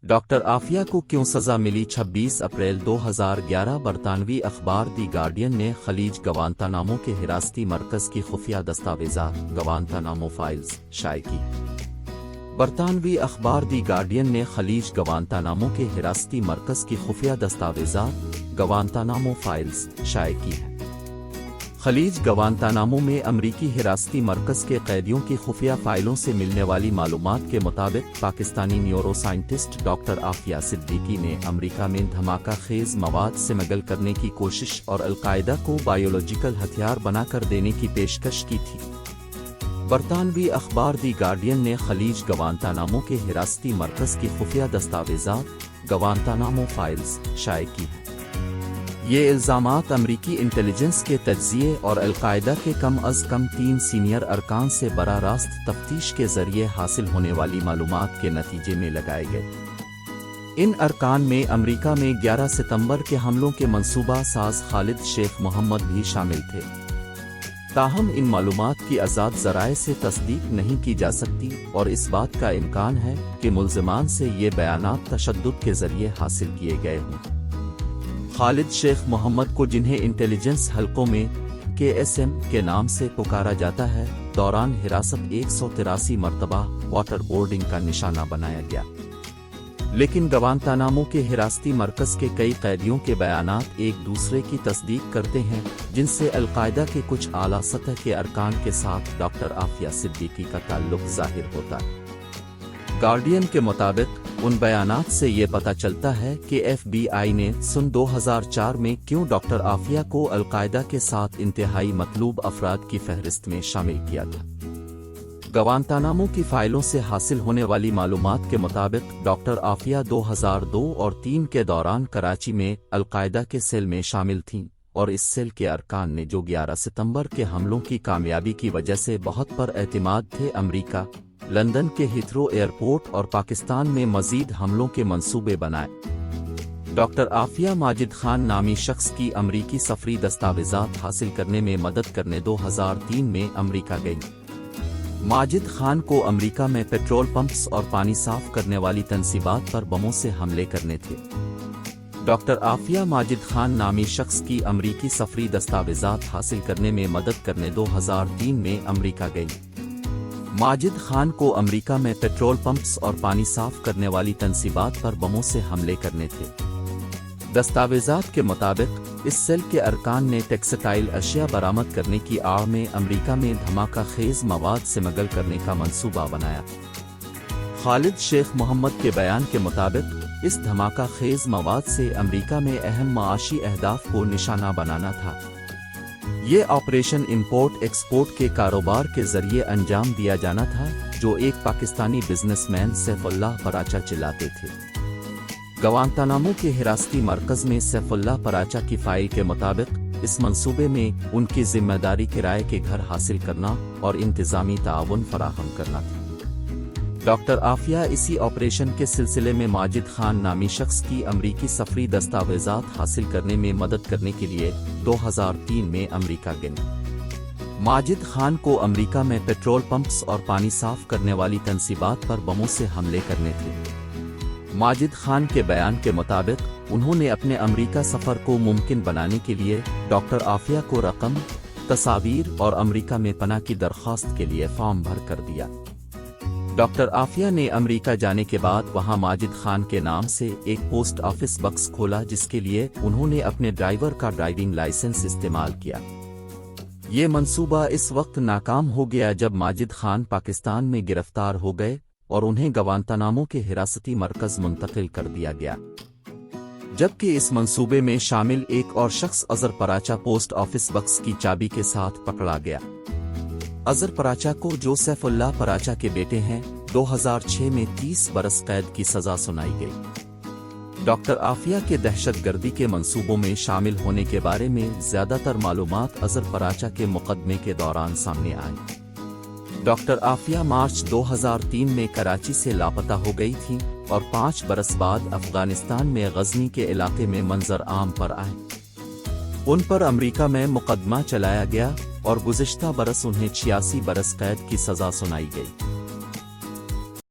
Doctor Aafia को क्यों सजा मिली? 26 अप्रैल 2011 बरतानवी अखबार दी गार्डियन ने खलीज गवांतानामो के हिरासती मरकज की खुफिया दस्तावेज़ात गवांतानामो फाइल्स शाये की। बरतानवी अखबार दी गार्डियन ने खलीज गवांतानामो के हिरासती मरकज की खुफिया दस्तावेज़ात गवांतानामो फाइल्स शाये की है। खलीज गवांतानामो में अमरीकी हिरासती मरकज के कैदियों की खुफिया फाइलों से मिलने वाली मालूमात के मुताबिक Pakistani neuroscientist doctor Aafia Siddiqui ने अमरीका में धमाका खेज मवाद स्मगल करने की कोशिश और अलकायदा को बायोलॉजिकल हथियार बनाकर देने की पेशकश की थी। बरतानवी अखबार दी गार्डियन ने खलीज गवांतानामो के हिरासती मरकज की खुफिया दस्तावेज़ात गवांतानामो फाइल्स शाये की है। ये इल्ज़ामात अमरीकी इंटेलिजेंस के तज्ज़िये और अलकायदा के कम अज़ कम 3 सीनियर अरकान से बराह रास्त तफ्तीश के ज़रिए हासिल होने वाली मालूमात के नतीजे में लगाए गए। इन अरकान में अमरीका में 11 सितंबर के हमलों के मंसूबा साज खालिद शेख मोहम्मद भी शामिल थे। ताहम इन मालूमात की आज़ाद ज़राए से तस्दीक नहीं की जा सकती और इस बात का इम्कान है कि मुल्ज़िमान से ये बयानात तशद्दुद के ज़रिए हासिल किए गए हों। खालिद शेख मोहम्मद को, जिन्हें इंटेलिजेंस हलकों में KSM के नाम से पुकारा जाता है, दौरान हिरासत 183 मरतबा वाटर बोर्डिंग का निशाना बनाया गया। लेकिन गवांतानामो के हिरासती मरकज के कई कैदियों के बयानात एक दूसरे की तस्दीक करते हैं, जिनसे अलकायदा के कुछ आला सतह के अरकान के साथ डॉक्टर आफिया सिद्दीकी का ताल्लुक जाहिर होता है। गार्डियन के मुताबिक उन बयानात से ये पता चलता है कि FBI ने सन 2004 में क्यों डॉक्टर आफिया को अलकायदा के साथ इंतहाई मतलूब अफराद की फहरिस्त में शामिल किया था। गवांतानामो की फाइलों से हासिल होने वाली मालूमात के मुताबिक डॉक्टर आफिया 2002 और 3 के दौरान कराची में अलकायदा के सेल में शामिल थीं और इस सेल के अरकान ने जो 11 सितंबर के हमलों की कामयाबी की वजह से बहुत पर एतमाद थे, अमरीका, लंदन के हीथ्रो एयरपोर्ट और पाकिस्तान में मजीद हमलों के मंसूबे बनाए। डॉक्टर आफिया माजिद खान नामी शख्स की अमरीकी सफरी दस्तावेज़ात हासिल करने में मदद करने 2003 में अमरीका गई। माजिद खान को अमरीका में पेट्रोल पंप्स और पानी साफ करने वाली तनसीबात पर बमों से हमले करने थे। डॉक्टर आफिया माजिद खान नामी शख्स की अमरीकी सफरी दस्तावेज़ात हासिल करने में मदद करने 2003 में अमरीका गई। माजिद खान को अमरीका में पेट्रोल पंप्स और पानी साफ करने वाली तनसीबात पर बमों से हमले करने थे। दस्तावेज़ात के मुताबिक इस सेल के अरकान ने टेक्सटाइल अशिया बरामद करने की आड़ में अमरीका में धमाका खेज मवाद स्मगल करने का मंसूबा बनाया। खालिद शेख मोहम्मद के बयान के मुताबिक इस धमाका खेज मवाद से अमरीका में अहम माशी अहदाफ को निशाना बनाना था। ये ऑपरेशन इंपोर्ट एक्सपोर्ट के कारोबार के जरिए अंजाम दिया जाना था, जो एक पाकिस्तानी बिजनेसमैन सैफुल्लाह पराचा चलाते थे। गवांतानामो के हिरासती मरकज में सैफुल्लाह पराचा की फाइल के मुताबिक इस मंसूबे में उनकी जिम्मेदारी किराए के घर हासिल करना और इंतजामी ताआवुन फराहम करना थी। डॉक्टर आफिया इसी ऑपरेशन के सिलसिले में माजिद खान नामी शख्स की अमरीकी सफरी दस्तावेज़ात हासिल करने में मदद करने के लिए 2003 में अमरीका गए। माजिद खान को अमरीका में पेट्रोल पंप्स और पानी साफ करने वाली तनसीबात पर बमों से हमले करने थे। माजिद खान के बयान के मुताबिक उन्होंने अपने अमरीका सफ़र को मुमकिन बनाने के लिए डॉक्टर आफिया को रकम, तस्वीर और अमरीका में पनाह की दरख्वास्त के लिए फॉर्म भर कर दिया। डॉक्टर आफिया ने अमरीका जाने के बाद वहां माजिद खान के नाम से एक पोस्ट ऑफिस बक्स खोला, जिसके लिए उन्होंने अपने ड्राइवर का ड्राइविंग लाइसेंस इस्तेमाल किया। ये मंसूबा इस वक्त नाकाम हो गया जब माजिद खान पाकिस्तान में गिरफ्तार हो गए और उन्हें गवांतानामो के हिरासती मरकज मुंतकिल कर दिया गया। जबकि इस मंसूबे में शामिल एक और शख्स अजहर पराचा पोस्ट ऑफिस बक्स की चाबी के साथ पकड़ा गया। अजहर पराचा को, जो सैफुल्लाह पराचा के बेटे हैं, 2006 में 30 बरस कैद की सजा सुनाई गई। डॉक्टर आफिया के दहशतगर्दी के मंसूबों में शामिल होने के बारे में ज्यादातर मालूमात अजहर पराचा के मुकदमे के दौरान सामने आई। डॉक्टर आफिया मार्च 2003 में कराची से लापता हो गई थीं और 5 बरस बाद अफगानिस्तान में गजनी के इलाके में मंजर आम पर आए। उन पर अमरीका में मुकदमा चलाया गया और गुज़िश्ता बरस उन्हें 86 बरस कैद की सजा सुनाई गई।